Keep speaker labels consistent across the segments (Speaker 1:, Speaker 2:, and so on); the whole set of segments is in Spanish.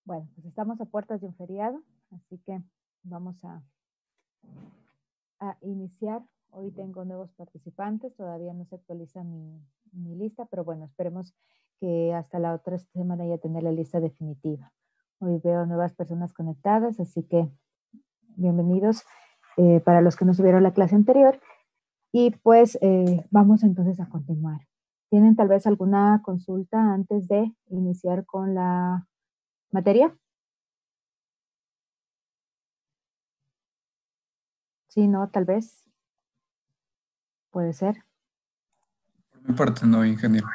Speaker 1: Bueno, pues estamos a puertas de un feriado, así que vamos a iniciar. Hoy tengo nuevos participantes, todavía no se actualiza mi lista, pero bueno, esperemos que hasta la otra semana ya tener la lista definitiva. Hoy veo nuevas personas conectadas, así que bienvenidos para los que no subieron la clase anterior. Y pues vamos entonces a continuar. ¿Tienen tal vez alguna consulta antes de iniciar con la materia? Sí, no, tal vez. Puede ser.
Speaker 2: Por mi parte, no, ingeniero.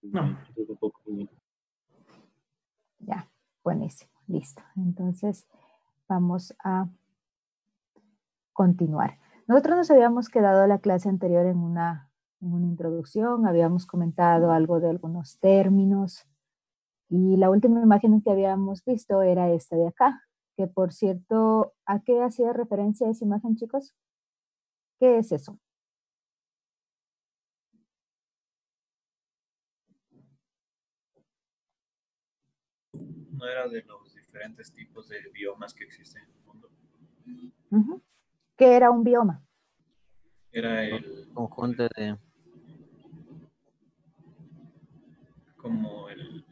Speaker 3: No.
Speaker 1: Ya, buenísimo, listo. Entonces, vamos a continuar. Nosotros nos habíamos quedado la clase anterior en una introducción, habíamos comentado algo de algunos términos y la última imagen que habíamos visto era esta de acá, que por cierto, ¿a qué hacía referencia esa imagen, chicos? ¿Qué es eso?
Speaker 3: No era de los diferentes tipos de biomas que existen en el mundo.
Speaker 1: Uh-huh. ¿Qué era un bioma?
Speaker 3: Era el
Speaker 4: conjunto de...
Speaker 3: como el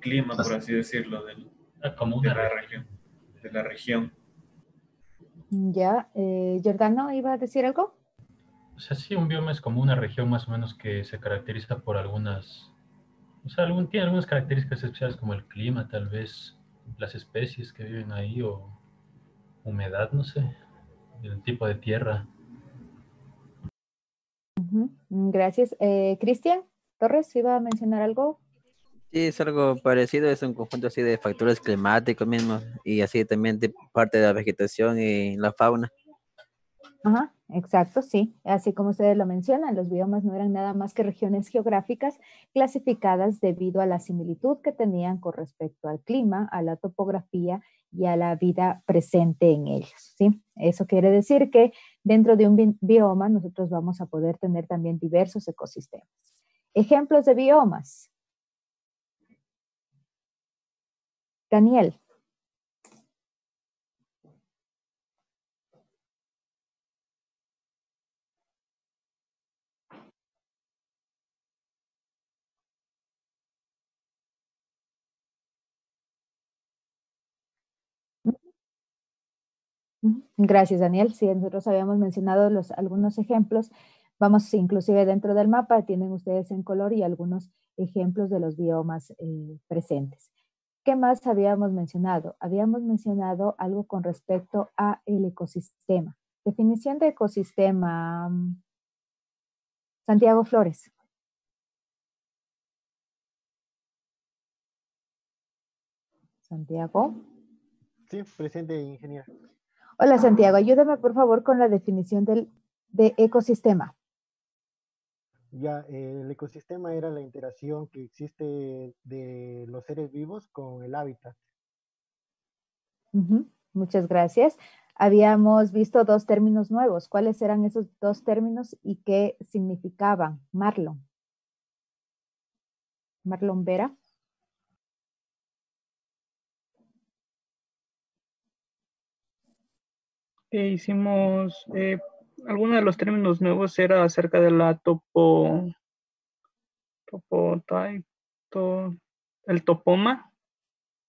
Speaker 3: clima, por así decirlo, de la región.
Speaker 1: Ya, Giordano, ¿iba a decir algo?
Speaker 5: O sea, sí, un bioma es como una región más o menos que se caracteriza por algunas, o sea, tiene algunas características especiales como el clima, tal vez las especies que viven ahí o humedad, no sé, el tipo de tierra.
Speaker 1: Uh-huh. Gracias. Cristian Torres, ¿iba a mencionar algo?
Speaker 4: Sí, es algo parecido, es un conjunto así de factores climáticos mismos y así también de parte de la vegetación y la fauna.
Speaker 1: Ajá, exacto, sí. Así como ustedes lo mencionan, los biomas no eran nada más que regiones geográficas clasificadas debido a la similitud que tenían con respecto al clima, a la topografía y a la vida presente en ellos, ¿sí? Eso quiere decir que dentro de un bioma nosotros vamos a poder tener también diversos ecosistemas. Ejemplos de biomas. Daniel. Gracias, Daniel. Sí, nosotros habíamos mencionado algunos ejemplos. Vamos, inclusive dentro del mapa, tienen ustedes en color y algunos ejemplos de los biomas presentes. ¿Qué más habíamos mencionado? Habíamos mencionado algo con respecto a el ecosistema. Definición de ecosistema. Santiago Flores. Santiago.
Speaker 6: Sí, presente, ingeniero.
Speaker 1: Hola, Santiago. Ayúdame, por favor, con la definición de ecosistema.
Speaker 6: Ya, el ecosistema era la interacción que existe de los seres vivos con el hábitat.
Speaker 1: Muchas gracias. Habíamos visto dos términos nuevos. ¿Cuáles eran esos dos términos y qué significaban? Marlon. Marlon Vera.
Speaker 7: Hicimos, algunos de los términos nuevos era acerca de la el topoma.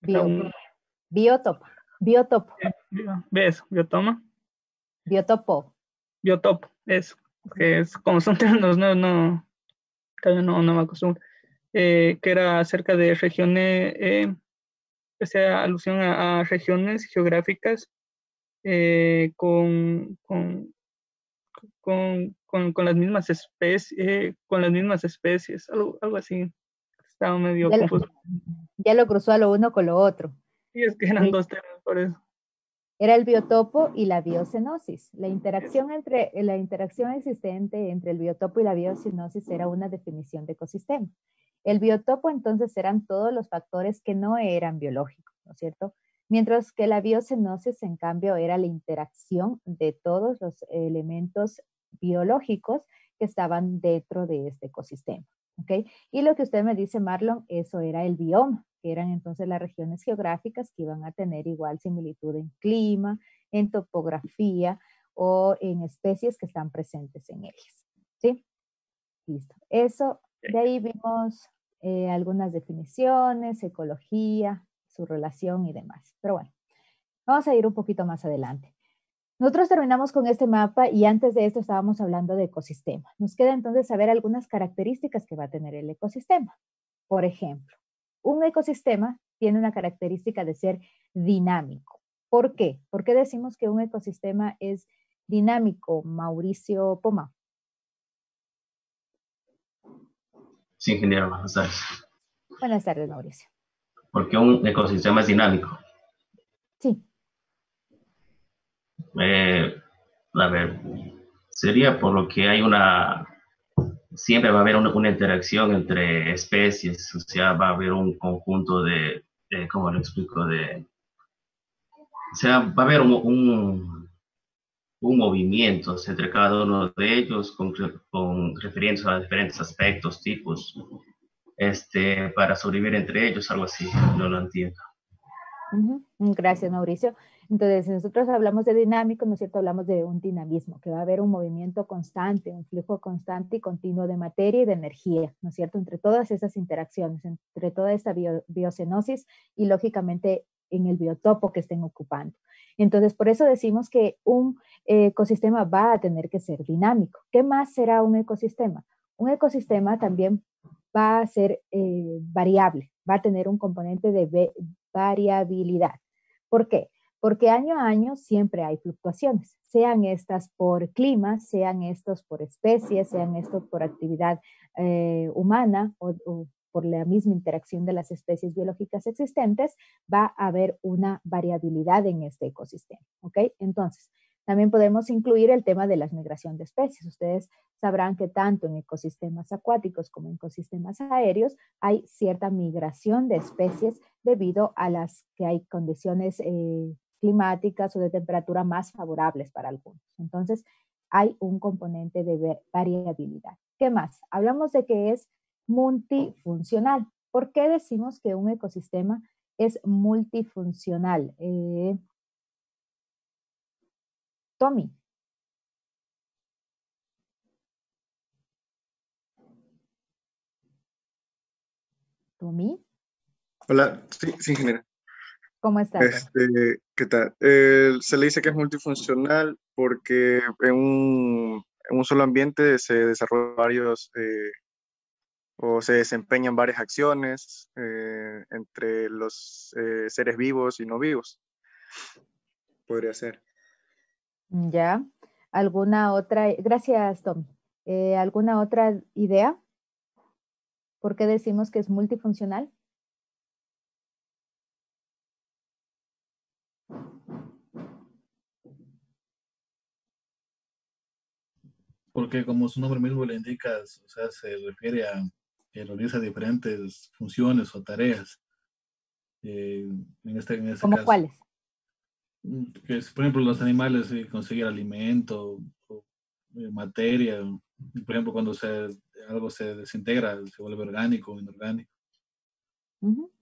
Speaker 1: Biotopo.
Speaker 7: ¿Ves? Biotoma.
Speaker 1: Biotopo.
Speaker 7: Biotopo, eso. Que es, como son términos nuevos, todavía no me acostumbro. Que era acerca de regiones, que hacía alusión a regiones geográficas con las mismas especies, algo así. Estaba medio confuso.
Speaker 1: Ya lo cruzó a lo uno con lo otro.
Speaker 7: Sí, es que eran dos temas por eso.
Speaker 1: Era el biotopo y la biocenosis. La interacción existente entre el biotopo y la biocenosis era una definición de ecosistema. El biotopo entonces eran todos los factores que no eran biológicos, ¿no es cierto? Mientras que la biocenosis, en cambio, era la interacción de todos los elementos biológicos que estaban dentro de este ecosistema. ¿ok? Y lo que usted me dice, Marlon, eso era el bioma, que eran entonces las regiones geográficas que iban a tener igual similitud en clima, en topografía o en especies que están presentes en ellas, ¿sí? Listo. Eso, de ahí vimos algunas definiciones, ecología, su relación y demás. Pero bueno, vamos a ir un poquito más adelante. Nosotros terminamos con este mapa y antes de esto estábamos hablando de ecosistema. Nos queda entonces saber algunas características que va a tener el ecosistema. Por ejemplo, un ecosistema tiene una característica de ser dinámico. ¿Por qué? ¿Por qué decimos que un ecosistema es dinámico, Mauricio Poma?
Speaker 8: Sí, ingeniero, buenas tardes.
Speaker 1: Buenas tardes, Mauricio.
Speaker 8: ¿Por qué un ecosistema es dinámico?
Speaker 1: Sí.
Speaker 8: A ver, sería por lo que hay siempre va a haber una interacción entre especies, o sea, va a haber un conjunto ¿cómo lo explico? O sea, va a haber un movimiento entre cada uno de ellos con referencia a diferentes aspectos, tipos, para sobrevivir entre ellos, algo así, no lo entiendo.
Speaker 1: Gracias, Mauricio. Entonces, si nosotros hablamos de dinámico, ¿no es cierto? Hablamos de un dinamismo, que va a haber un movimiento constante, un flujo constante y continuo de materia y de energía, ¿no es cierto? Entre todas esas interacciones, entre toda esta biocenosis y, lógicamente, en el biotopo que estén ocupando. Entonces, por eso decimos que un ecosistema va a tener que ser dinámico. ¿Qué más será un ecosistema? Un ecosistema también va a ser variable, va a tener un componente de variabilidad. ¿Por qué? Porque año a año siempre hay fluctuaciones, sean estas por clima, sean estos por especies, sean estos por actividad humana o por la misma interacción de las especies biológicas existentes, va a haber una variabilidad en este ecosistema, ¿ok? Entonces, también podemos incluir el tema de la migración de especies. Ustedes sabrán que tanto en ecosistemas acuáticos como en ecosistemas aéreos hay cierta migración de especies debido a las que hay condiciones climáticas o de temperatura más favorables para algunos. Entonces, hay un componente de variabilidad. ¿Qué más? Hablamos de que es multifuncional. ¿Por qué decimos que un ecosistema es multifuncional? Tommy. ¿Tommy?
Speaker 9: Hola, sí, ingeniero.
Speaker 1: ¿Cómo estás?
Speaker 9: ¿Qué tal? Se le dice que es multifuncional porque en un solo ambiente se desarrollan o se desempeñan varias acciones entre los seres vivos y no vivos. Podría ser.
Speaker 1: Ya. ¿Alguna otra? Gracias, Tom. ¿Alguna otra idea? ¿Por qué decimos que es multifuncional?
Speaker 3: Porque como su nombre mismo le indica, o sea, se refiere a que realiza diferentes funciones o tareas. En este
Speaker 1: ¿Cómo
Speaker 3: caso.
Speaker 1: cuáles?
Speaker 3: Que es, por ejemplo, los animales conseguir alimento, o, materia. Por ejemplo, cuando algo se desintegra, se vuelve orgánico o inorgánico.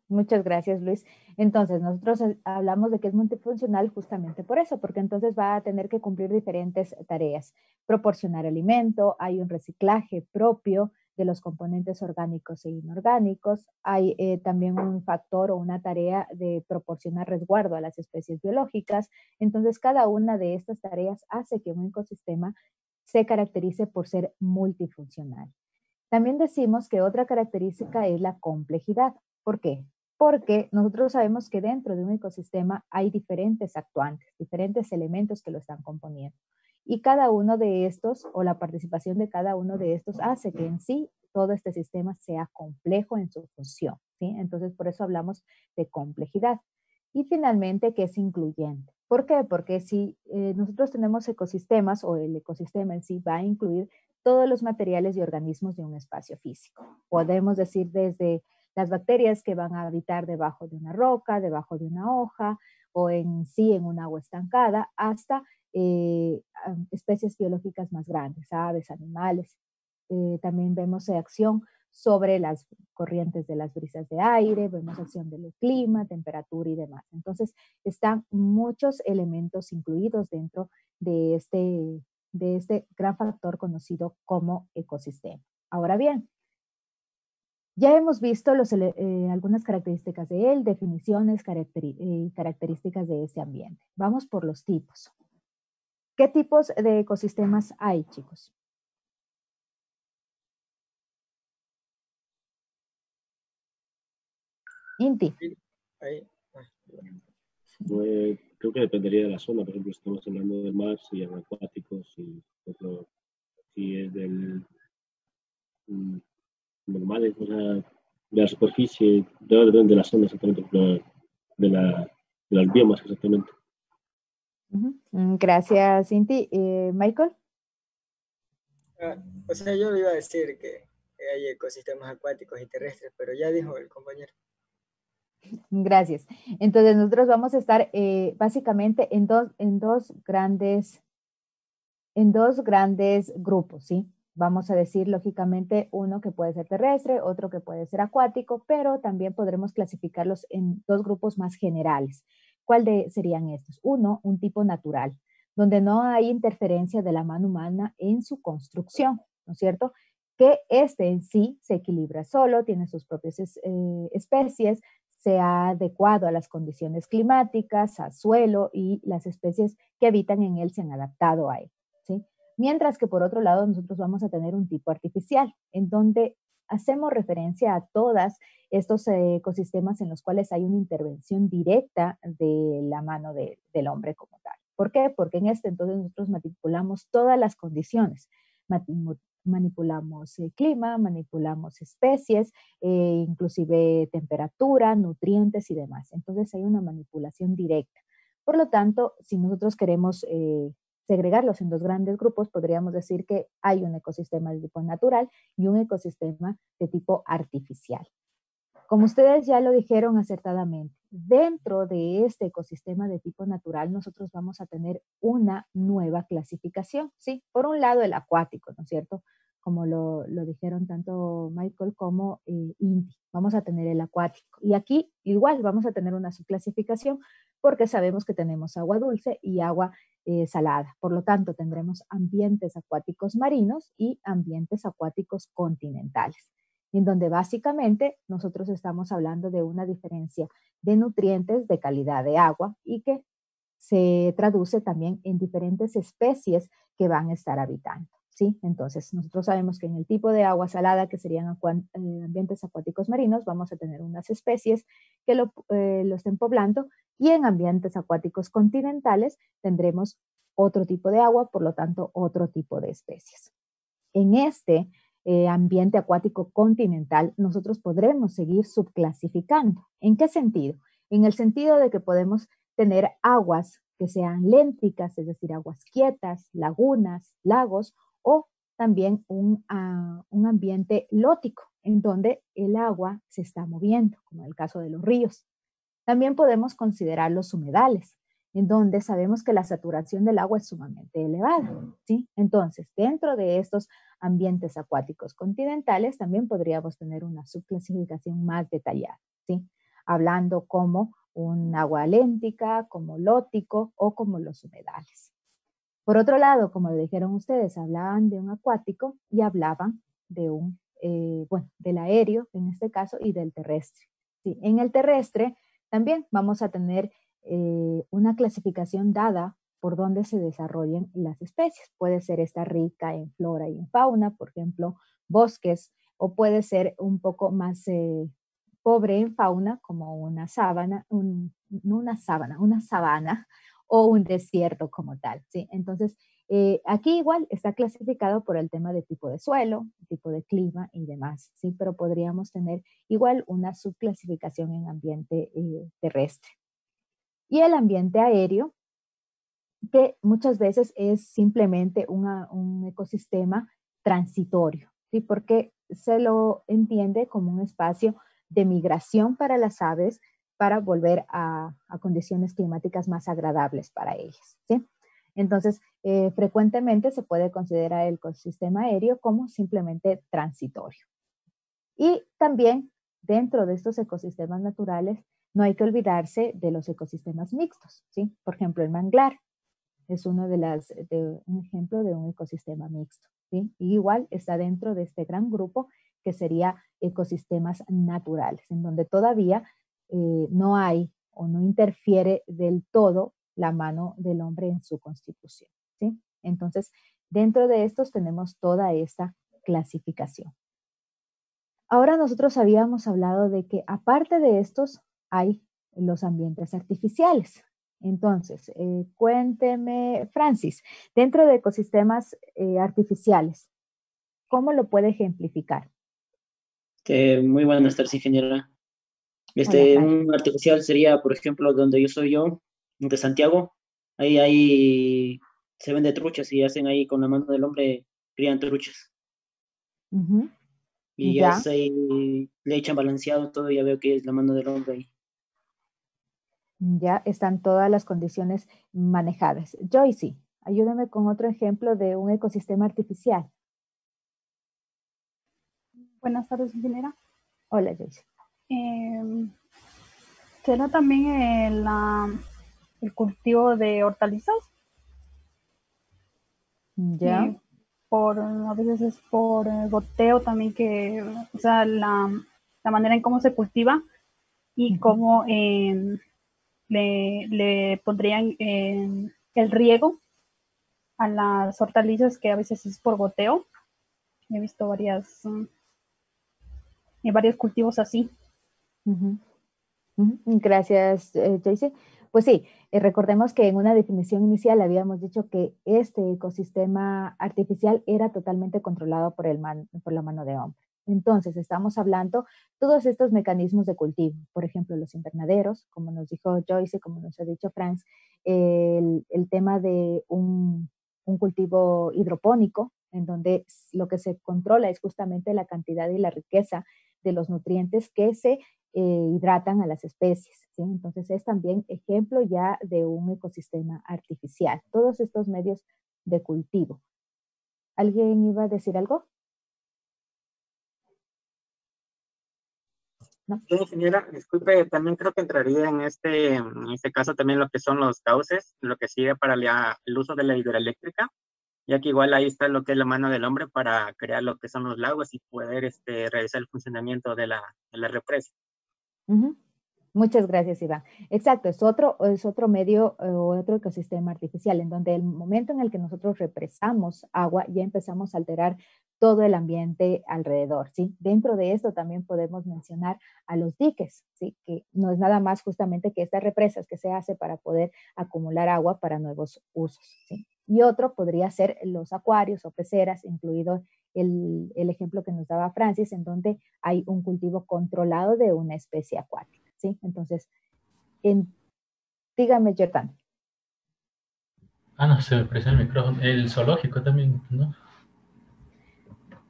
Speaker 1: Muchas gracias, Luis. Entonces, nosotros hablamos de que es multifuncional justamente por eso, porque entonces va a tener que cumplir diferentes tareas. Proporcionar alimento, hay un reciclaje propio de los componentes orgánicos e inorgánicos. Hay también un factor o una tarea de proporcionar resguardo a las especies biológicas. Entonces, cada una de estas tareas hace que un ecosistema se caracterice por ser multifuncional. También decimos que otra característica es la complejidad. ¿Por qué? Porque nosotros sabemos que dentro de un ecosistema hay diferentes actuantes, diferentes elementos que lo están componiendo. Y cada uno de estos, o la participación de cada uno de estos, hace que en sí todo este sistema sea complejo en su función, ¿sí? Entonces, por eso hablamos de complejidad. Y finalmente, que es incluyente. ¿Por qué? Porque si nosotros tenemos ecosistemas, o el ecosistema en sí va a incluir todos los materiales y organismos de un espacio físico. Podemos decir desde las bacterias que van a habitar debajo de una roca, debajo de una hoja, o en sí en un agua estancada, hasta especies biológicas más grandes, aves, animales. También vemos acción sobre las corrientes de las brisas de aire, vemos acción del clima, temperatura y demás. Entonces, están muchos elementos incluidos dentro de este gran factor conocido como ecosistema. Ahora bien, ya hemos visto algunas características de él, definiciones y características de este ambiente. Vamos por los tipos. ¿Qué tipos de ecosistemas hay, chicos? Inti.
Speaker 10: Creo que dependería de la zona. Por ejemplo, si estamos hablando del mar, serían acuáticos, si es del normales, o sea, de la superficie, depende de la zona exactamente, de las biomas exactamente.
Speaker 1: Gracias, Inti. Michael.
Speaker 11: O sea, yo le iba a decir que hay ecosistemas acuáticos y terrestres, pero ya dijo el compañero.
Speaker 1: Gracias. Entonces nosotros vamos a estar básicamente en dos grandes grupos, ¿sí? Vamos a decir lógicamente uno que puede ser terrestre, otro que puede ser acuático, pero también podremos clasificarlos en dos grupos más generales. ¿Cuáles serían estos? Uno, un tipo natural, donde no hay interferencia de la mano humana en su construcción, ¿no es cierto? Que este en sí se equilibra solo, tiene sus propias especies, se ha adecuado a las condiciones climáticas, al suelo, y las especies que habitan en él se han adaptado a él, ¿sí? Mientras que por otro lado nosotros vamos a tener un tipo artificial, en donde hacemos referencia a todos estos ecosistemas en los cuales hay una intervención directa de la mano del hombre como tal. ¿Por qué? Porque en este entonces nosotros manipulamos todas las condiciones, manipulamos clima, manipulamos especies, inclusive temperatura, nutrientes y demás. Entonces hay una manipulación directa. Por lo tanto, si nosotros queremos segregarlos en dos grandes grupos, podríamos decir que hay un ecosistema de tipo natural y un ecosistema de tipo artificial. Como ustedes ya lo dijeron acertadamente, dentro de este ecosistema de tipo natural nosotros vamos a tener una nueva clasificación, ¿sí? Por un lado el acuático, ¿no es cierto? Como lo dijeron tanto Michael como Inti. Vamos a tener el acuático. Y aquí igual vamos a tener una subclasificación porque sabemos que tenemos agua dulce y agua salada. Por lo tanto, tendremos ambientes acuáticos marinos y ambientes acuáticos continentales, en donde básicamente nosotros estamos hablando de una diferencia de nutrientes, de calidad de agua, y que se traduce también en diferentes especies que van a estar habitando, ¿sí? Entonces, nosotros sabemos que en el tipo de agua salada, que serían ambientes acuáticos marinos, vamos a tener unas especies que lo estén poblando, y en ambientes acuáticos continentales tendremos otro tipo de agua, por lo tanto, otro tipo de especies. En este ambiente acuático continental, nosotros podremos seguir subclasificando. ¿En qué sentido? En el sentido de que podemos tener aguas que sean lénticas, es decir, aguas quietas, lagunas, lagos, o también un ambiente lótico, en donde el agua se está moviendo, como en el caso de los ríos. También podemos considerar los humedales, en donde sabemos que la saturación del agua es sumamente elevada, ¿sí? Entonces, dentro de estos ambientes acuáticos continentales, también podríamos tener una subclasificación más detallada, ¿sí? Hablando como un agua léntica, como lótico o como los humedales. Por otro lado, como lo dijeron ustedes, hablaban de un acuático y hablaban de del aéreo en este caso y del terrestre, ¿sí? En el terrestre también vamos a tener una clasificación dada por donde se desarrollen las especies. Puede ser esta rica en flora y en fauna, por ejemplo, bosques, o puede ser un poco más pobre en fauna, como una sabana, una sabana o un desierto como tal, ¿sí? Entonces, aquí igual está clasificado por el tema de tipo de suelo, tipo de clima y demás, ¿sí? Pero podríamos tener igual una subclasificación en ambiente terrestre. Y el ambiente aéreo, que muchas veces es simplemente un ecosistema transitorio, ¿sí? Porque se lo entiende como un espacio de migración para las aves para volver a condiciones climáticas más agradables para ellas, ¿sí? Entonces, frecuentemente se puede considerar el ecosistema aéreo como simplemente transitorio. Y también dentro de estos ecosistemas naturales no hay que olvidarse de los ecosistemas mixtos, ¿sí? Por ejemplo, el manglar es uno un ejemplo de un ecosistema mixto, ¿sí? Y igual está dentro de este gran grupo que sería ecosistemas naturales, en donde todavía no hay o no interfiere del todo la mano del hombre en su constitución, ¿sí? Entonces, dentro de estos tenemos toda esta clasificación. Ahora nosotros habíamos hablado de que aparte de estos hay los ambientes artificiales. Entonces, cuénteme, Francis, dentro de ecosistemas artificiales, ¿cómo lo puede ejemplificar?
Speaker 12: Muy buenas tardes, ingeniera.
Speaker 1: Hola, Francis.
Speaker 12: Un artificial sería, por ejemplo, donde yo soy yo, de Santiago. Ahí se vende truchas y hacen ahí con la mano del hombre, crían truchas.
Speaker 1: Ujú.
Speaker 12: Y
Speaker 1: Ya.
Speaker 12: ahí le echan balanceado todo, ya veo que es la mano del hombre ahí.
Speaker 1: Ya están todas las condiciones manejadas. Joyce, ayúdame con otro ejemplo de un ecosistema artificial.
Speaker 13: Buenas tardes, ingeniera.
Speaker 1: Hola, Joyce.
Speaker 13: ¿Será también el cultivo de hortalizas?
Speaker 1: Ya.
Speaker 13: A veces es por goteo también o sea, la manera en cómo se cultiva y cómo le pondrían el riego a las hortalizas, que a veces es por goteo. He visto varios cultivos así.
Speaker 1: Gracias, Joyce. Pues sí, recordemos que en una definición inicial habíamos dicho que este ecosistema artificial era totalmente controlado por la mano de hombre. Entonces, estamos hablando todos estos mecanismos de cultivo, por ejemplo, los invernaderos, como nos dijo Joyce, como nos ha dicho Franz, el tema de un cultivo hidropónico, en donde lo que se controla es justamente la cantidad y la riqueza de los nutrientes que se hidratan a las especies, ¿sí? Entonces es también ejemplo ya de un ecosistema artificial, todos estos medios de cultivo. ¿Alguien iba a decir algo?
Speaker 14: ¿No? Sí, ingeniera, disculpe, también creo que entraría en este caso también lo que son los cauces, lo que sigue para el uso de la hidroeléctrica, ya que igual ahí está lo que es la mano del hombre para crear lo que son los lagos y poder realizar el funcionamiento de la represa.
Speaker 1: Muchas gracias, Iván. Exacto, es otro medio o otro ecosistema artificial, en donde el momento en el que nosotros represamos agua, ya empezamos a alterar todo el ambiente alrededor, ¿sí? Dentro de esto también podemos mencionar a los diques, ¿sí? Que no es nada más justamente que estas represas que se hace para poder acumular agua para nuevos usos, ¿sí? Y otro podría ser los acuarios o peceras, incluido el ejemplo que nos daba Francis, en donde hay un cultivo controlado de una especie acuática, ¿sí? Entonces, dígame, Jordan.
Speaker 5: No, se me presa el micrófono. El zoológico también, ¿no?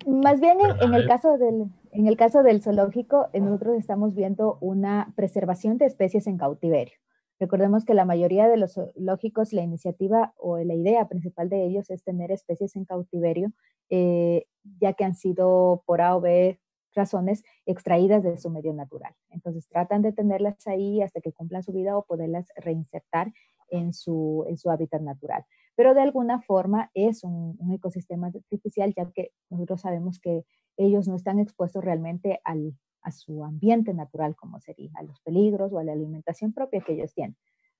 Speaker 1: Más bien en el caso del zoológico, nosotros estamos viendo una preservación de especies en cautiverio. Recordemos que la mayoría de los zoológicos, la iniciativa o la idea principal de ellos es tener especies en cautiverio, ya que han sido por A o B razones extraídas de su medio natural. Entonces tratan de tenerlas ahí hasta que cumplan su vida o poderlas reinsertar en su hábitat natural. Pero de alguna forma es un ecosistema artificial, ya que nosotros sabemos que ellos no están expuestos realmente a su ambiente natural, como sería, a los peligros o a la alimentación propia que ellos tienen.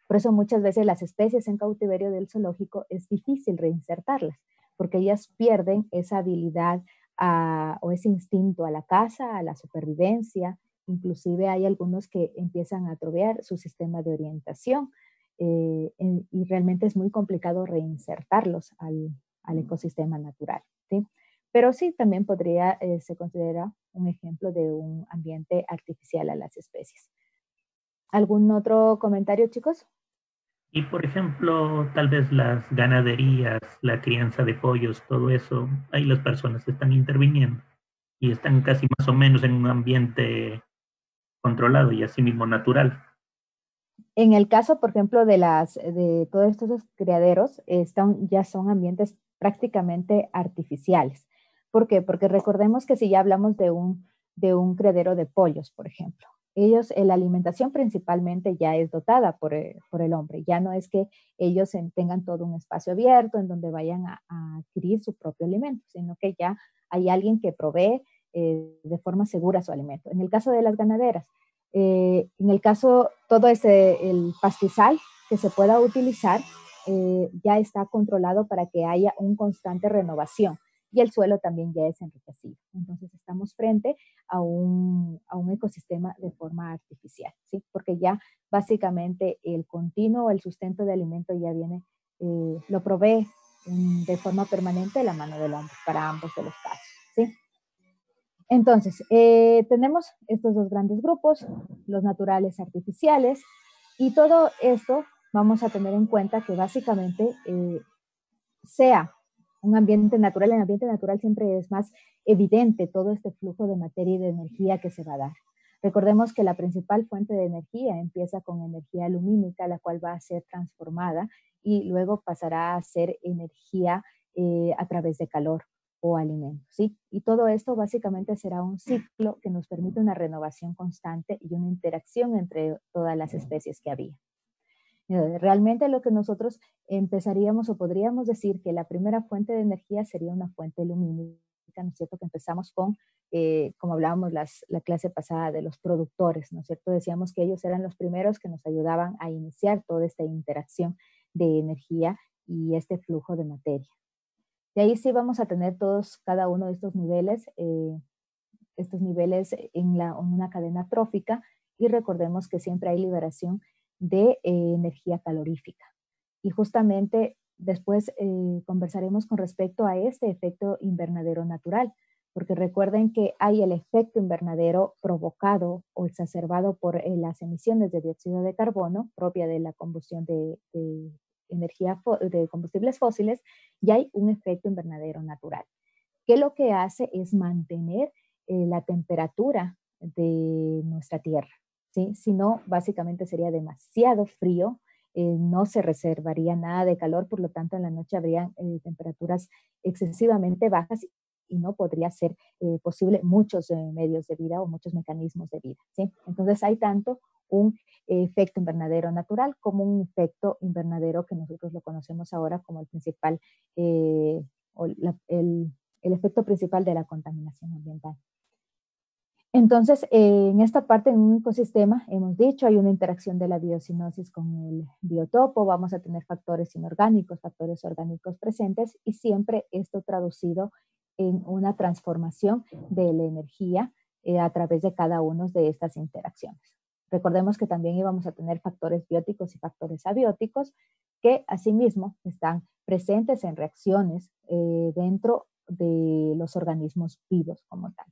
Speaker 1: Por eso muchas veces las especies en cautiverio del zoológico es difícil reinsertarlas, porque ellas pierden esa habilidad o ese instinto a la caza, a la supervivencia. Inclusive hay algunos que empiezan a atrofiar su sistema de orientación, y realmente es muy complicado reinsertarlos al ecosistema natural, ¿sí? Pero sí, también se considera un ejemplo de un ambiente artificial a las especies. ¿Algún otro comentario, chicos?
Speaker 15: Y por ejemplo, tal vez las ganaderías, la crianza de pollos, todo eso, ahí las personas están interviniendo y están casi más o menos en un ambiente controlado y así mismo natural.
Speaker 1: En el caso, por ejemplo, de todos estos criaderos, ya son ambientes prácticamente artificiales. ¿Por qué? Porque recordemos que si ya hablamos de un de un criadero de pollos, por ejemplo. Ellos, la alimentación principalmente ya es dotada por el hombre. Ya no es que ellos tengan todo un espacio abierto en donde vayan a adquirir su propio alimento, sino que ya hay alguien que provee de forma segura su alimento. En el caso de las ganaderas, en el caso, todo el pastizal que se pueda utilizar ya está controlado para que haya una constante renovación y el suelo también ya es enriquecido. Entonces estamos frente a un ecosistema de forma artificial, ¿sí? Porque ya básicamente el continuo, el sustento de alimento ya viene, lo provee de forma permanente la mano del hombre para ambos de los casos, ¿sí? Entonces, tenemos estos dos grandes grupos, los naturales artificiales, y todo esto vamos a tener en cuenta que básicamente sea un ambiente natural. En el ambiente natural siempre es más evidente todo este flujo de materia y de energía que se va a dar. Recordemos que la principal fuente de energía empieza con energía lumínica, la cual va a ser transformada y luego pasará a ser energía a través de calor o alimentos, ¿sí? Y todo esto básicamente será un ciclo que nos permite una renovación constante y una interacción entre todas las especies que había. Realmente lo que nosotros empezaríamos o podríamos decir que la primera fuente de energía sería una fuente lumínica, ¿no es cierto? Que empezamos con, como hablábamos la clase pasada de los productores, ¿no es cierto? Decíamos que ellos eran los primeros que nos ayudaban a iniciar toda esta interacción de energía y este flujo de materia. De ahí sí vamos a tener cada uno de estos niveles en una cadena trófica, y recordemos que siempre hay liberación de energía calorífica. Y justamente después conversaremos con respecto a este efecto invernadero natural, porque recuerden que hay el efecto invernadero provocado o exacerbado por las emisiones de dióxido de carbono propia de la combustión de combustibles fósiles, y hay un efecto invernadero natural, que lo que hace es mantener la temperatura de nuestra Tierra, ¿sí? Si no, básicamente sería demasiado frío, no se reservaría nada de calor, por lo tanto en la noche habrían temperaturas excesivamente bajas y no podría ser posible muchos medios de vida o muchos mecanismos de vida, ¿sí? Entonces hay tanto un efecto invernadero natural como un efecto invernadero que nosotros lo conocemos ahora como el principal, el efecto principal de la contaminación ambiental. Entonces, en esta parte, en un ecosistema, hemos dicho, hay una interacción de la biocinosis con el biotopo, vamos a tener factores inorgánicos, factores orgánicos presentes, y siempre esto traducido en una transformación de la energía a través de cada una de estas interacciones. Recordemos que también íbamos a tener factores bióticos y factores abióticos que asimismo están presentes en reacciones dentro de los organismos vivos como tal.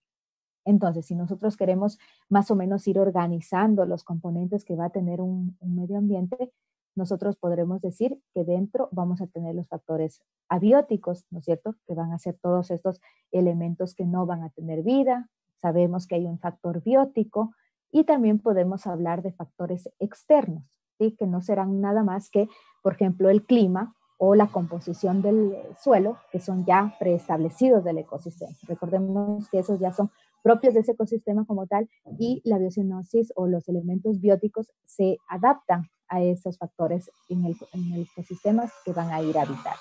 Speaker 1: Entonces, si nosotros queremos más o menos ir organizando los componentes que va a tener un medio ambiente, nosotros podremos decir que dentro vamos a tener los factores abióticos, ¿no es cierto? Que van a ser todos estos elementos que no van a tener vida. Sabemos que hay un factor biótico, y también podemos hablar de factores externos, ¿sí? Que no serán nada más que, por ejemplo, el clima o la composición del suelo, que son ya preestablecidos del ecosistema. Recordemos que esos ya son propios de ese ecosistema como tal, y la biocenosis o los elementos bióticos se adaptan a esos factores en el ecosistema que van a ir a habitar.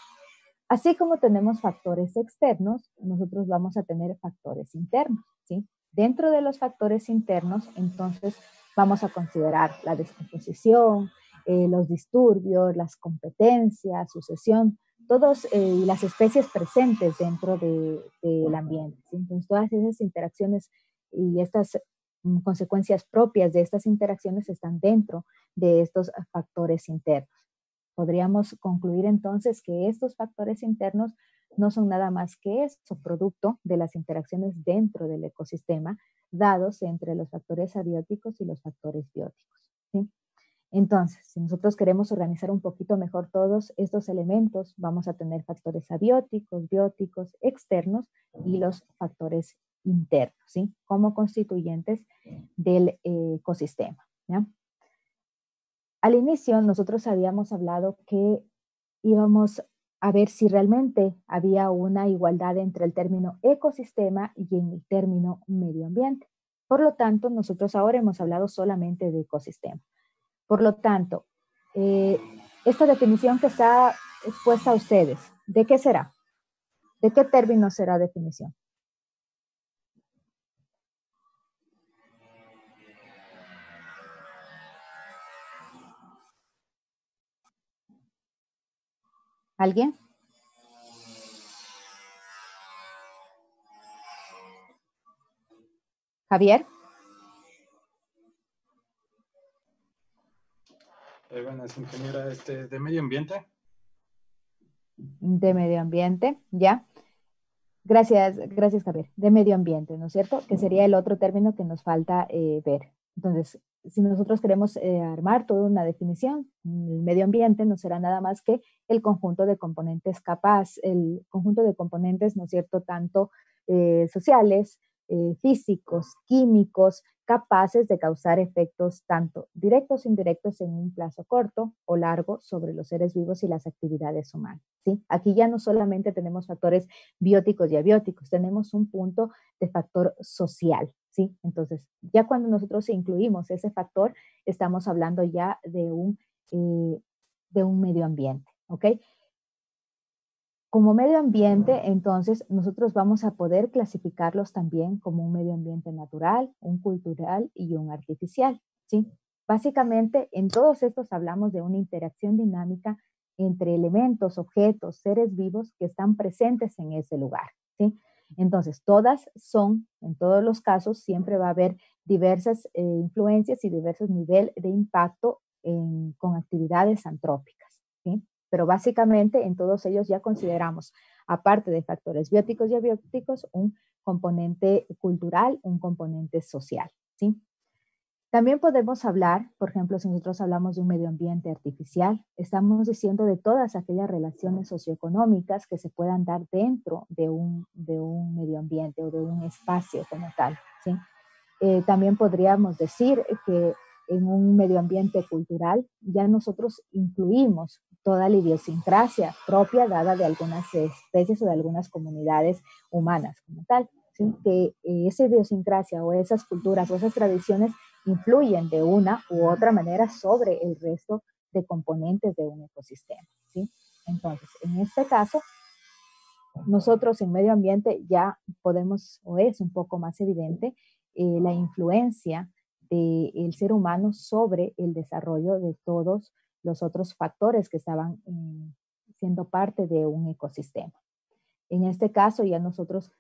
Speaker 1: Así como tenemos factores externos, nosotros vamos a tener factores internos, ¿sí? Dentro de los factores internos, entonces, vamos a considerar la descomposición, los disturbios, las competencias, sucesión, todas las especies presentes dentro del ambiente, ¿sí? Entonces, todas esas interacciones y estas consecuencias propias de estas interacciones están dentro de estos factores internos. Podríamos concluir entonces que estos factores internos no son nada más que eso, producto de las interacciones dentro del ecosistema dados entre los factores abióticos y los factores bióticos, ¿sí? Entonces, si nosotros queremos organizar un poquito mejor todos estos elementos, vamos a tener factores abióticos, bióticos, externos y los factores internos, ¿sí? Como constituyentes del ecosistema, ¿ya? Al inicio nosotros habíamos hablado que íbamos a ver si realmente había una igualdad entre el término ecosistema y el término medio ambiente. Por lo tanto, nosotros ahora hemos hablado solamente de ecosistema. Por lo tanto, esta definición que está expuesta a ustedes, ¿de qué será? ¿De qué término será definición? ¿Alguien? Javier.
Speaker 16: Buenas, ingeniera, de medio ambiente.
Speaker 1: De medio ambiente, ya. Gracias, Javier. De medio ambiente, ¿no es cierto? Que sería el otro término que nos falta ver. Entonces, si nosotros queremos armar toda una definición, el medio ambiente no será nada más que el conjunto de componentes el conjunto de componentes, ¿no es cierto?, tanto sociales, físicos, químicos, capaces de causar efectos tanto directos e indirectos en un plazo corto o largo sobre los seres vivos y las actividades humanas, ¿sí? Aquí ya no solamente tenemos factores bióticos y abióticos, tenemos un punto de factor social, ¿sí? Entonces, ya cuando nosotros incluimos ese factor, estamos hablando ya de un medio ambiente, ¿ok? Como medio ambiente, entonces, nosotros vamos a poder clasificarlos también como un medio ambiente natural, un cultural y un artificial, ¿sí? Básicamente, en todos estos hablamos de una interacción dinámica entre elementos, objetos, seres vivos que están presentes en ese lugar, ¿sí? Entonces, todas son, en todos los casos, siempre va a haber diversas influencias y diversos niveles de impacto con actividades antrópicas, ¿sí? Pero básicamente en todos ellos ya consideramos, aparte de factores bióticos y abióticos, un componente cultural, un componente social, ¿sí? También podemos hablar, por ejemplo, si nosotros hablamos de un medio ambiente artificial, estamos diciendo de todas aquellas relaciones socioeconómicas que se puedan dar dentro de un medio ambiente o de un espacio como tal, ¿sí? También podríamos decir que en un medio ambiente cultural ya nosotros incluimos toda la idiosincrasia propia dada de algunas especies o de algunas comunidades humanas como tal, ¿sí? Que esa idiosincrasia o esas culturas o esas tradiciones influyen de una u otra manera sobre el resto de componentes de un ecosistema, ¿sí? Entonces, en este caso, nosotros en medio ambiente ya podemos, o es un poco más evidente, la influencia del ser humano sobre el desarrollo de todos los otros factores que estaban siendo parte de un ecosistema. En este caso ya nosotros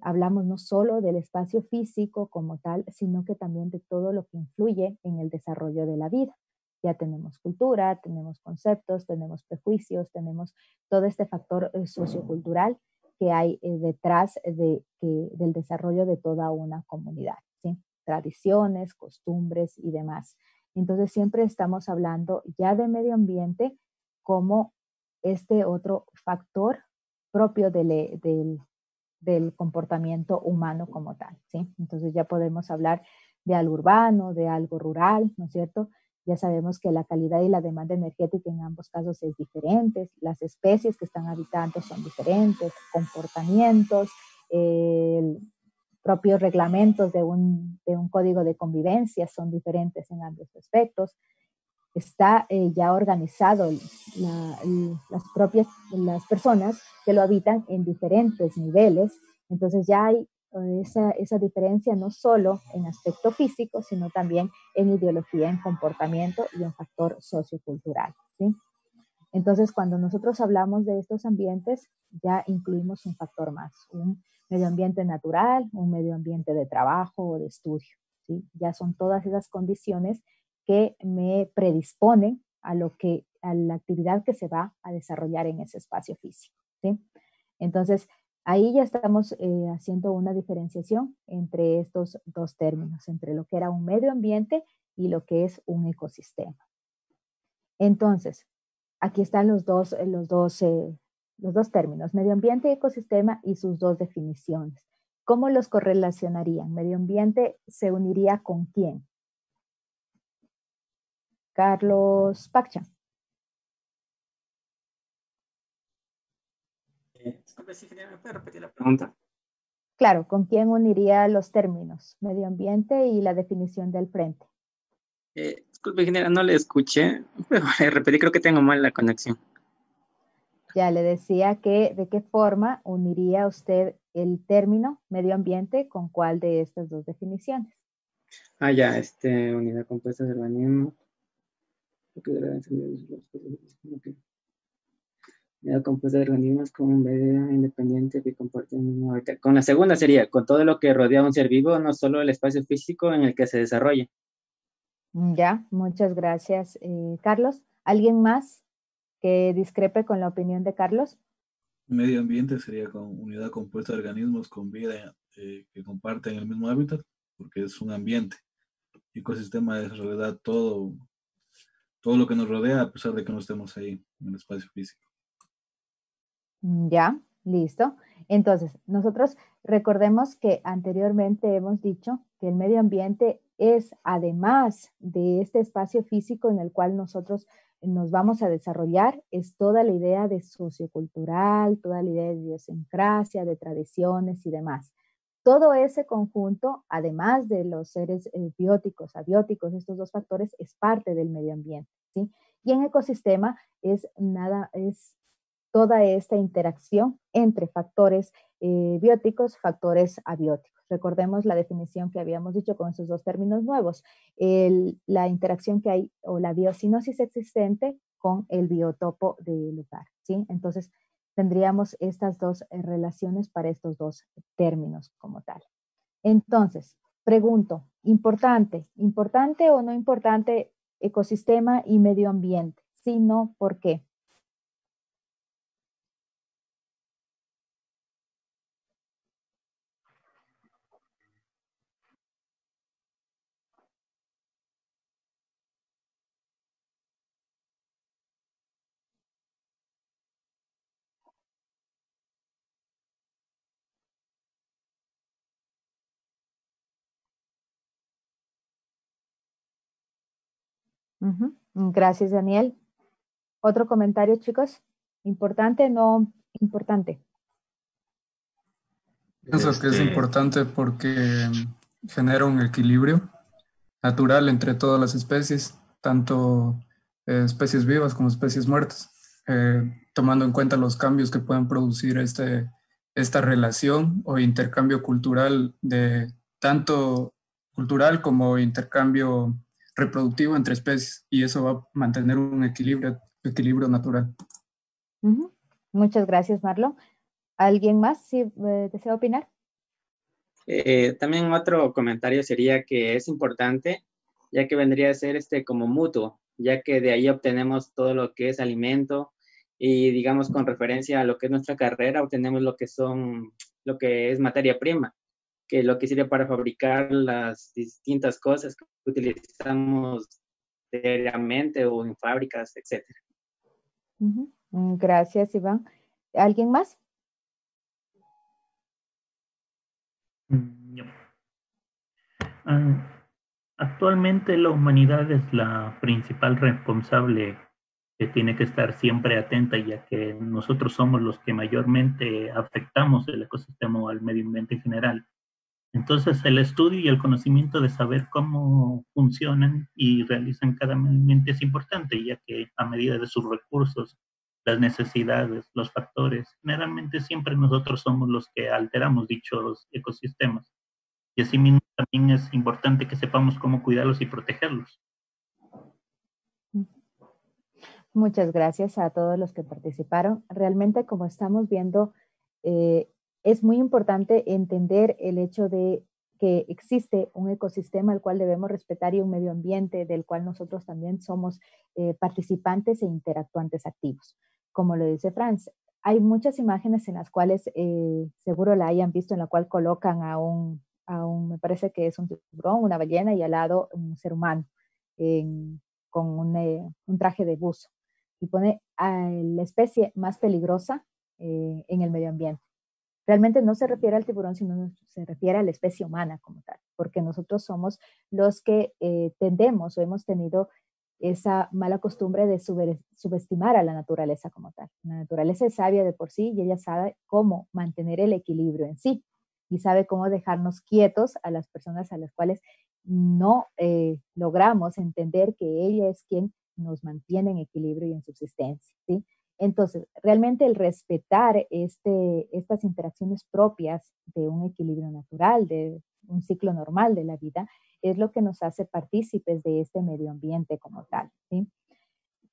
Speaker 1: hablamos no solo del espacio físico como tal, sino que también de todo lo que influye en el desarrollo de la vida. Ya tenemos cultura, tenemos conceptos, tenemos prejuicios, tenemos todo este factor sociocultural que hay detrás del desarrollo de toda una comunidad, ¿sí? Tradiciones, costumbres y demás. Entonces siempre estamos hablando ya de medio ambiente como este otro factor propio del comportamiento humano como tal, ¿sí? Entonces ya podemos hablar de algo urbano, de algo rural, ¿no es cierto? Ya sabemos que la calidad y la demanda energética en ambos casos es diferente, las especies que están habitando son diferentes, comportamientos, propios reglamentos de un código de convivencia son diferentes en ambos aspectos. Está ya organizado las personas que lo habitan en diferentes niveles, entonces ya hay esa diferencia no solo en aspecto físico, sino también en ideología, en comportamiento y en factor sociocultural, ¿sí? Entonces, cuando nosotros hablamos de estos ambientes, ya incluimos un factor más, un medio ambiente natural, un medio ambiente de trabajo o de estudio, ¿sí? Ya son todas esas condiciones que me predisponen a la actividad que se va a desarrollar en ese espacio físico, ¿sí? Entonces, ahí ya estamos haciendo una diferenciación entre estos dos términos, entre lo que era un medio ambiente y lo que es un ecosistema. Entonces, aquí están los dos términos, medio ambiente y ecosistema y sus dos definiciones. ¿Cómo los correlacionarían? ¿Medio ambiente se uniría con quién? Carlos Pacha.
Speaker 14: Disculpe, si ¿me puede repetir la pregunta?
Speaker 1: Claro, ¿con quién uniría los términos? Medio ambiente y la definición del frente.
Speaker 14: Disculpe, ingeniera, no le escuché. Repetí, creo que tengo mal la conexión.
Speaker 1: Ya le decía que de qué forma uniría usted el término medio ambiente con cuál de estas dos definiciones.
Speaker 14: Ah, ya, unidad compuesta de organismos. Unidad compuesta de organismos con un medio independiente que comparte el mismo hábitat. Con la segunda sería, con todo lo que rodea a un ser vivo, no solo el espacio físico en el que se desarrolla.
Speaker 1: Ya, muchas gracias, Carlos. ¿Alguien más que discrepe con la opinión de Carlos?
Speaker 3: Medio ambiente sería con unidad compuesta de organismos con vida que comparten el mismo hábitat, porque es un ambiente. Ecosistema es en realidad todo lo que nos rodea, a pesar de que no estemos ahí en el espacio físico.
Speaker 1: Ya, listo. Entonces, nosotros recordemos que anteriormente hemos dicho que el medio ambiente es, además de este espacio físico en el cual nosotros nos vamos a desarrollar, es toda la idea de sociocultural, toda la idea de idiosincrasia, de tradiciones y demás. Todo ese conjunto, además de los seres bióticos, abióticos, estos dos factores, es parte del medio ambiente, ¿sí? Y en ecosistema es toda esta interacción entre factores bióticos, factores abióticos. Recordemos la definición que habíamos dicho con esos dos términos nuevos, la interacción que hay o la biocinosis existente con el biotopo del lugar, ¿sí? Entonces, tendríamos estas dos relaciones para estos dos términos como tal. Entonces, pregunto, ¿importante o no importante ecosistema y medio ambiente? Si no, ¿por qué? Gracias, Daniel. ¿Otro comentario, chicos? ¿Importante o no importante?
Speaker 2: Pienso que es importante porque genera un equilibrio natural entre todas las especies, tanto especies vivas como especies muertas, tomando en cuenta los cambios que pueden producir esta relación o intercambio cultural, de tanto cultural como intercambio reproductivo entre especies, y eso va a mantener un equilibrio natural.
Speaker 1: Muchas gracias, Marlon. ¿Alguien más si desea opinar?
Speaker 14: También otro comentario sería que es importante, ya que vendría a ser como mutuo, ya que de ahí obtenemos todo lo que es alimento y, digamos, con referencia a lo que es nuestra carrera, obtenemos lo que es materia prima, que es lo que sirve para fabricar las distintas cosas que utilizamos diariamente o en fábricas, etc.
Speaker 1: Gracias, Iván. ¿Alguien más?
Speaker 15: No. Actualmente la humanidad es la principal responsable que tiene que estar siempre atenta, ya que nosotros somos los que mayormente afectamos el ecosistema o al medio ambiente en general. Entonces, el estudio y el conocimiento de saber cómo funcionan y realizan cada medio ambiente es importante, ya que a medida de sus recursos, las necesidades, los factores, generalmente siempre nosotros somos los que alteramos dichos ecosistemas. Y asimismo también es importante que sepamos cómo cuidarlos y protegerlos.
Speaker 1: Muchas gracias a todos los que participaron. Realmente, como estamos viendo, es muy importante entender el hecho de que existe un ecosistema al cual debemos respetar y un medio ambiente del cual nosotros también somos participantes e interactuantes activos. Como lo dice Franz, hay muchas imágenes en las cuales seguro la hayan visto, en la cual colocan a un, me parece que es un tiburón, una ballena, y al lado un ser humano con un traje de buzo, y pone a la especie más peligrosa en el medio ambiente. Realmente no se refiere al tiburón, sino se refiere a la especie humana como tal, porque nosotros somos los que tendemos o hemos tenido esa mala costumbre de subestimar a la naturaleza como tal. La naturaleza es sabia de por sí y ella sabe cómo mantener el equilibrio en sí. y sabe cómo dejarnos quietos a las personas a las cuales no logramos entender que ella es quien nos mantiene en equilibrio y en subsistencia, ¿sí? Entonces, realmente el respetar estas interacciones propias de un equilibrio natural, de un ciclo normal de la vida, es lo que nos hace partícipes de este medio ambiente como tal, ¿sí?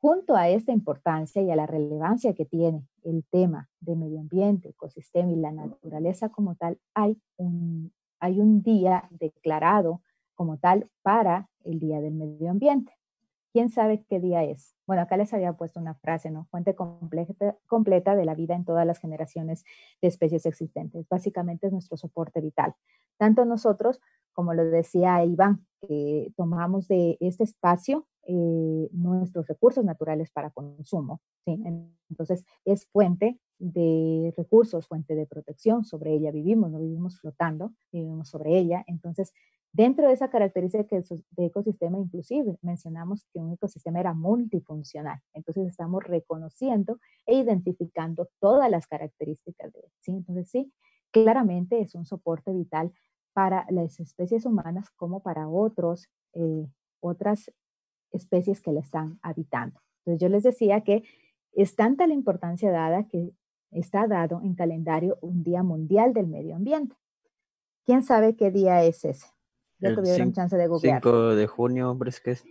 Speaker 1: Junto a esta importancia y a la relevancia que tiene el tema de medio ambiente, ecosistema y la naturaleza como tal, hay un día declarado como tal para el Día del Medio Ambiente. ¿Quién sabe qué día es? Bueno, acá les había puesto una frase, ¿no? Fuente completa de la vida en todas las generaciones de especies existentes. Básicamente es nuestro soporte vital. Tanto nosotros, como lo decía Iván, que tomamos de este espacio nuestros recursos naturales para consumo, ¿sí? Entonces, es fuente de recursos, fuente de protección, sobre ella vivimos, no vivimos flotando, vivimos sobre ella. Entonces, dentro de esa característica de ecosistema, inclusive mencionamos que un ecosistema era multifuncional. Entonces estamos reconociendo e identificando todas las características de él, ¿sí? Entonces sí, claramente es un soporte vital para las especies humanas como para otras especies que la están habitando. Entonces yo les decía que es tanta la importancia dada que está dado en calendario un Día Mundial del Medio Ambiente. ¿Quién sabe qué día es ese? Ya tuvieron chance de googlear.
Speaker 4: 5 de junio, parece que es.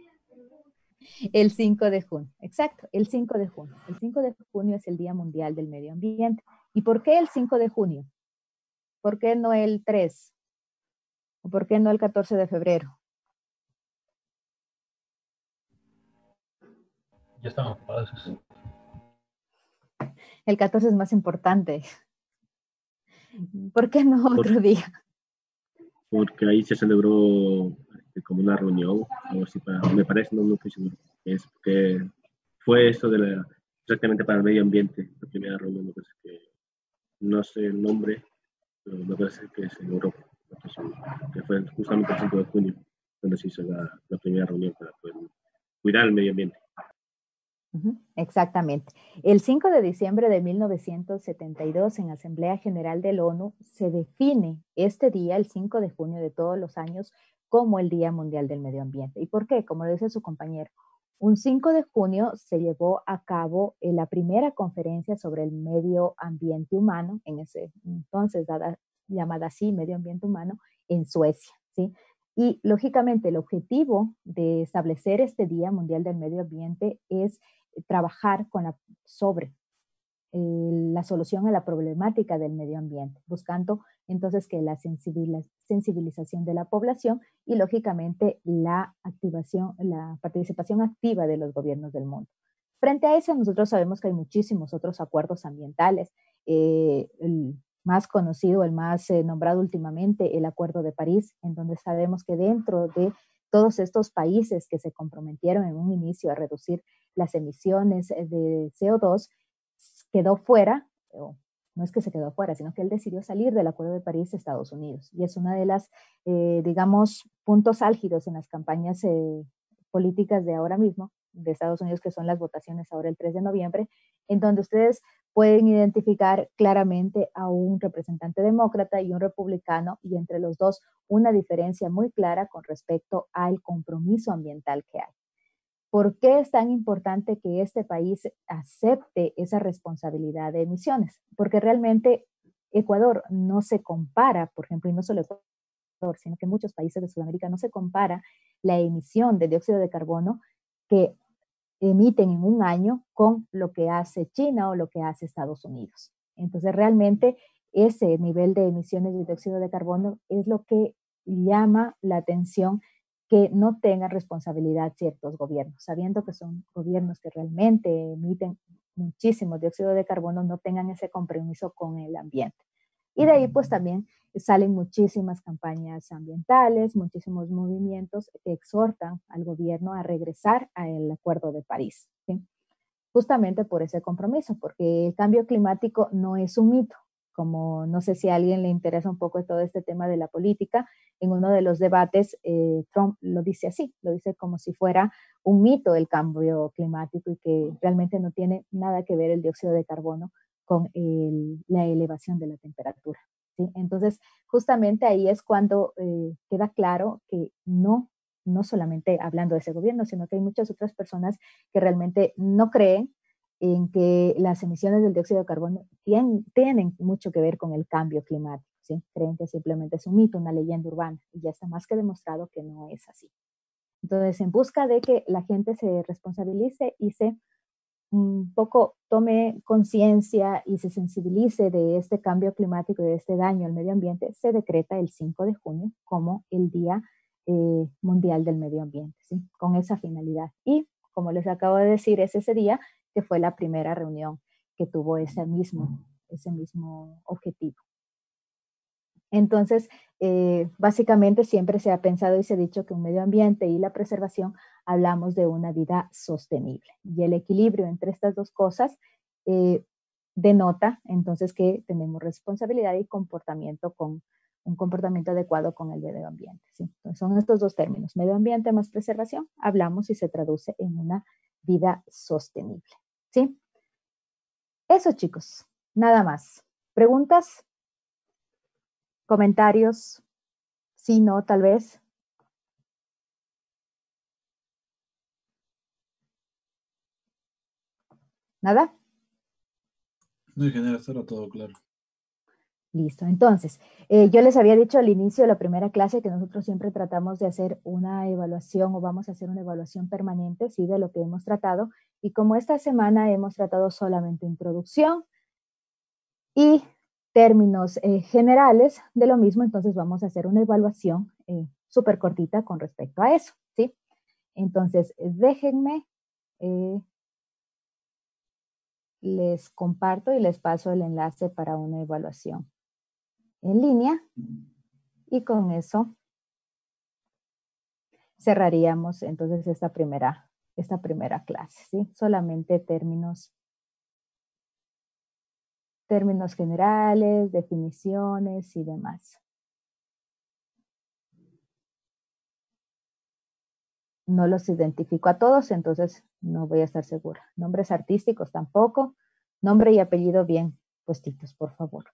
Speaker 1: El 5 de junio, exacto, el 5 de junio. El 5 de junio es el Día Mundial del Medio Ambiente. ¿Y por qué el 5 de junio? ¿Por qué no el 3? ¿O por qué no el 14 de febrero?
Speaker 5: Ya estaban ocupados.
Speaker 1: El 14 es más importante. ¿Por qué no otro día?
Speaker 10: Porque ahí se celebró como una reunión, algo así, me parece, no estoy seguro. Es porque fue esto exactamente para el medio ambiente, la primera reunión, me parece que, no sé el nombre, pero me parece que es en Europa, que fue justamente el 5 de junio, donde se hizo la primera reunión para poder cuidar el medio ambiente.
Speaker 1: Exactamente. El 5 de diciembre de 1972, en Asamblea General de la ONU, se define este día, el 5 de junio de todos los años, como el Día Mundial del Medio Ambiente. ¿Y por qué? Como lo dice su compañero, un 5 de junio se llevó a cabo la primera conferencia sobre el medio ambiente humano, en ese entonces llamada así, medio ambiente humano, en Suecia, ¿sí? Y lógicamente el objetivo de establecer este Día Mundial del Medio Ambiente es trabajar sobre la solución a la problemática del medio ambiente, buscando entonces que la sensibilización de la población y lógicamente la participación activa de los gobiernos del mundo. Frente a eso, nosotros sabemos que hay muchísimos otros acuerdos ambientales, el más conocido, el más nombrado últimamente, el Acuerdo de París, en donde sabemos que dentro de todos estos países que se comprometieron en un inicio a reducir las emisiones de CO2, quedó fuera, no es que se quedó fuera, sino que él decidió salir del Acuerdo de París de Estados Unidos. Y es una de las, digamos, puntos álgidos en las campañas políticas de ahora mismo, de Estados Unidos, que son las votaciones ahora el 3 de noviembre, en donde ustedes pueden identificar claramente a un representante demócrata y un republicano, y entre los dos una diferencia muy clara con respecto al compromiso ambiental que hay. ¿Por qué es tan importante que este país acepte esa responsabilidad de emisiones? Porque realmente Ecuador no se compara, por ejemplo, y no solo Ecuador, sino que muchos países de Sudamérica no se compara la emisión de dióxido de carbono que emiten en un año con lo que hace China o lo que hace Estados Unidos. Entonces, realmente ese nivel de emisiones de dióxido de carbono es lo que llama la atención, que no tengan responsabilidad ciertos gobiernos, sabiendo que son gobiernos que realmente emiten muchísimo dióxido de carbono, no tengan ese compromiso con el ambiente. Y de ahí pues también salen muchísimas campañas ambientales, muchísimos movimientos que exhortan al gobierno a regresar al Acuerdo de París, ¿sí? Justamente por ese compromiso, porque el cambio climático no es un mito. Como no sé si a alguien le interesa un poco todo este tema de la política, en uno de los debates Trump lo dice así, lo dice como si fuera un mito el cambio climático y que realmente no tiene nada que ver el dióxido de carbono con la elevación de la temperatura. ¿sí? Entonces, justamente ahí es cuando queda claro que no solamente hablando de ese gobierno, sino que hay muchas otras personas que realmente no creen en que las emisiones del dióxido de carbono tienen mucho que ver con el cambio climático, ¿sí? Creen que simplemente es un mito, una leyenda urbana, y ya está más que demostrado que no es así. Entonces, en busca de que la gente se responsabilice y se un poco tome conciencia y se sensibilice de este cambio climático y de este daño al medio ambiente, se decreta el 5 de junio como el Día Mundial del Medio Ambiente, ¿sí? Con esa finalidad. Y como les acabo de decir, es ese día que fue la primera reunión que tuvo ese mismo objetivo. Entonces, básicamente siempre se ha pensado y se ha dicho que un medio ambiente y la preservación hablamos de una vida sostenible. Y el equilibrio entre estas dos cosas denota entonces que tenemos responsabilidad y comportamiento con un comportamiento adecuado con el medio ambiente, ¿sí? Entonces son estos dos términos, medio ambiente más preservación, hablamos y se traduce en una vida sostenible, ¿sí? Eso, chicos, nada más. ¿Preguntas? ¿Comentarios? Sí, no, tal vez. ¿Nada?
Speaker 3: No, ingeniero, está todo claro.
Speaker 1: Listo. Entonces, yo les había dicho al inicio de la primera clase que nosotros siempre tratamos de hacer una evaluación o vamos a hacer una evaluación permanente, ¿sí? De lo que hemos tratado. Y como esta semana hemos tratado solamente introducción y términos generales de lo mismo, entonces vamos a hacer una evaluación súper cortita con respecto a eso, ¿sí? Entonces, déjenme, les comparto y les paso el enlace para una evaluación en línea y con eso cerraríamos entonces esta primera clase, ¿sí? Solamente términos generales, definiciones y demás. No los identifico a todos, entonces no voy a estar segura. Nombres artísticos tampoco. Nombre y apellido bien puestitos, por favor.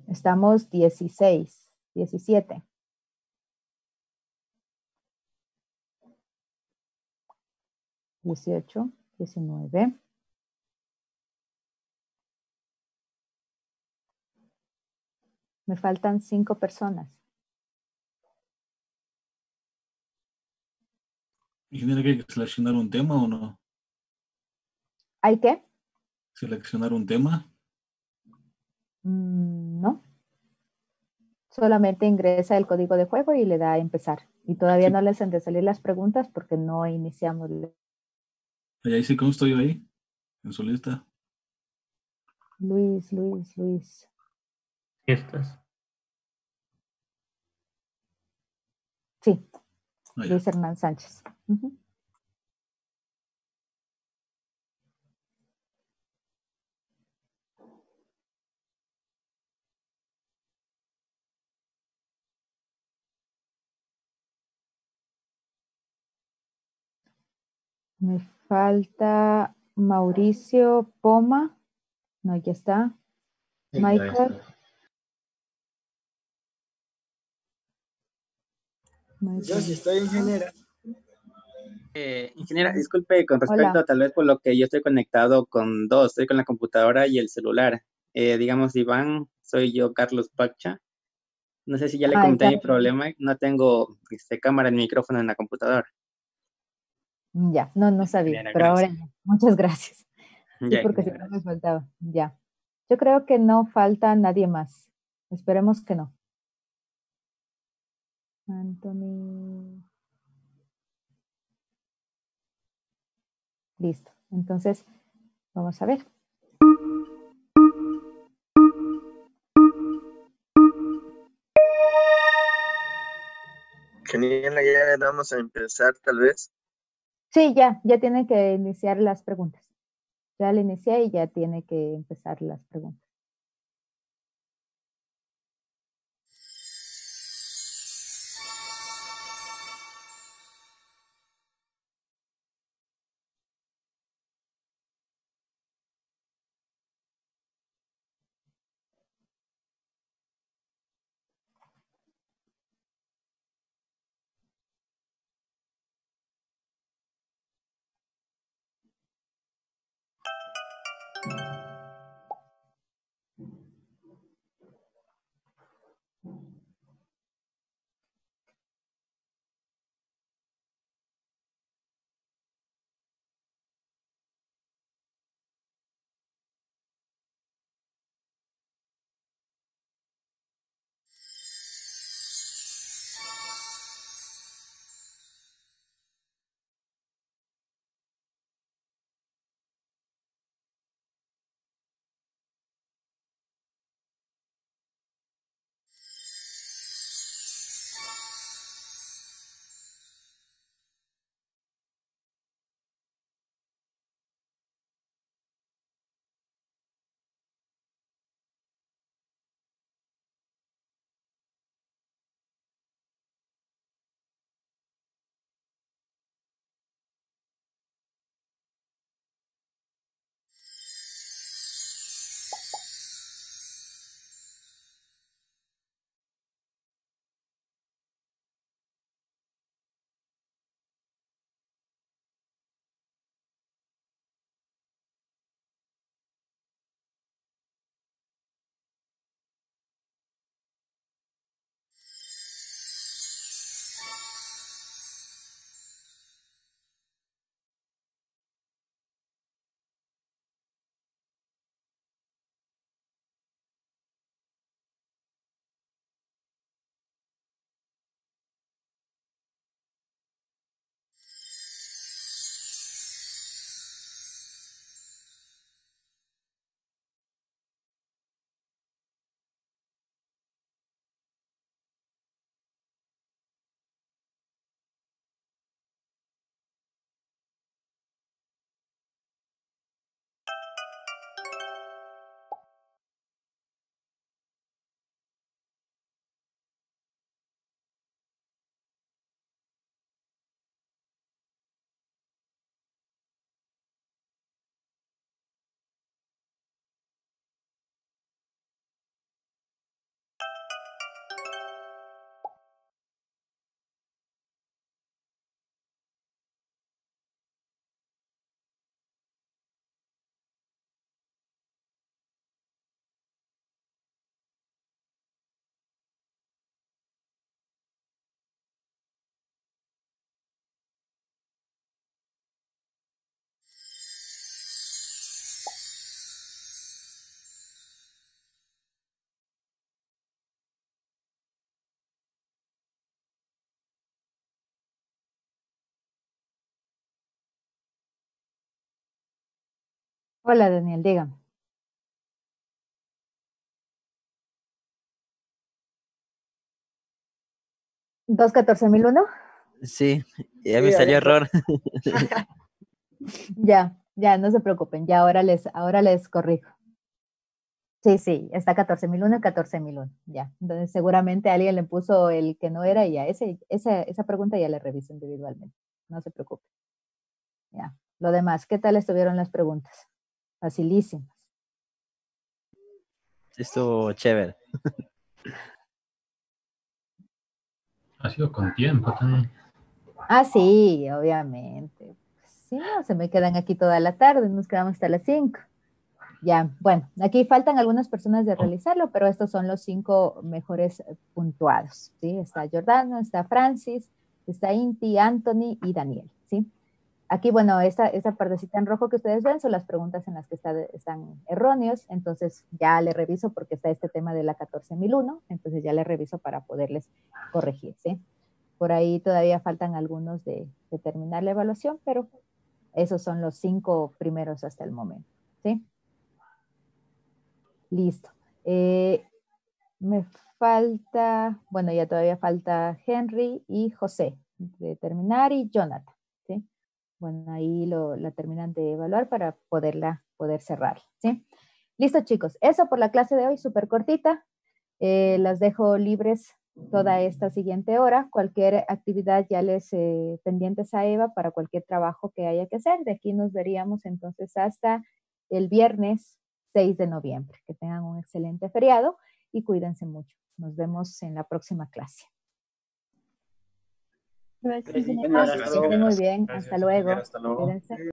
Speaker 1: Estamos 16, 17. 18, 19. Me faltan 5 personas.
Speaker 3: ¿Ingeniero, que hay que seleccionar un tema o no?
Speaker 1: ¿Hay qué?
Speaker 3: ¿Seleccionar un tema?
Speaker 1: No. Solamente ingresa el código de juego y le da a empezar. Y todavía no les han de salir las preguntas porque no iniciamos.
Speaker 3: Ahí sí, ¿cómo estoy yo ahí? En su lista.
Speaker 1: Luis.
Speaker 15: Estas.
Speaker 1: Sí. Luis Hernán Sánchez. Me falta Mauricio Poma. No, ya está.
Speaker 8: Sí,
Speaker 1: Michael.
Speaker 11: Yo sí estoy, ingeniera. Ingeniera, disculpe, con respecto a tal vez por lo que yo estoy conectado con dos, estoy con la computadora y el celular. Digamos, Iván, soy yo, Carlos Pacha. No sé si ya le comenté mi problema, no tengo cámara ni micrófono en la computadora.
Speaker 1: Ya, no sabía,
Speaker 11: Ingeniera,
Speaker 1: pero ahora
Speaker 11: gracias.
Speaker 1: ya. Muchas gracias. Sí,
Speaker 11: Ya,
Speaker 1: porque si
Speaker 11: ingeniera,
Speaker 1: no me faltaba. Ya. Yo creo que no falta nadie más. Esperemos que no. Anthony. Listo. Entonces, vamos a ver.
Speaker 9: Genial, ya vamos a empezar tal vez.
Speaker 1: Sí, ya tiene que iniciar las preguntas. Ya le inicié y ya tiene que empezar las preguntas. Hola, Daniel, dígame. ¿214.001?
Speaker 4: Sí, ya me salió error.
Speaker 1: Ya, no se preocupen, ya ahora les corrijo. Sí, está 14.001 y 14.001, ya. Entonces seguramente alguien le puso el que no era y ya, esa pregunta ya la reviso individualmente, no se preocupen. Ya, lo demás, ¿qué tal estuvieron las preguntas? Facilísimas.
Speaker 4: Estuvo chévere.
Speaker 5: Ha sido con tiempo también.
Speaker 1: Ah, sí, obviamente. Si no, se me quedan aquí toda la tarde, nos quedamos hasta las 5. Ya, bueno, aquí faltan algunas personas de realizarlo, pero estos son los 5 mejores puntuados, ¿sí? Está Jordano, está Francis, está Inti, Anthony y Daniel, ¿sí? Aquí, bueno, esa partecita en rojo que ustedes ven son las preguntas en las que están erróneos, entonces ya le reviso porque está este tema de la 14.001, entonces ya le reviso para poderles corregir, ¿sí? Por ahí todavía faltan algunos de terminar la evaluación, pero esos son los 5 primeros hasta el momento, ¿sí? Listo. Me falta, bueno, ya todavía falta Henry y José de terminar y Jonathan, ¿sí? Bueno, ahí la terminan de evaluar para poder cerrar, ¿sí? Listo, chicos. Eso por la clase de hoy, súper cortita. Las dejo libres toda esta siguiente hora. Cualquier actividad ya les pendientes a Eva para cualquier trabajo que haya que hacer. De aquí nos veríamos entonces hasta el viernes 6 de noviembre. Que tengan un excelente feriado y cuídense mucho. Nos vemos en la próxima clase.
Speaker 13: Gracias.
Speaker 1: Que estén muy bien. Hasta luego. Cuídense.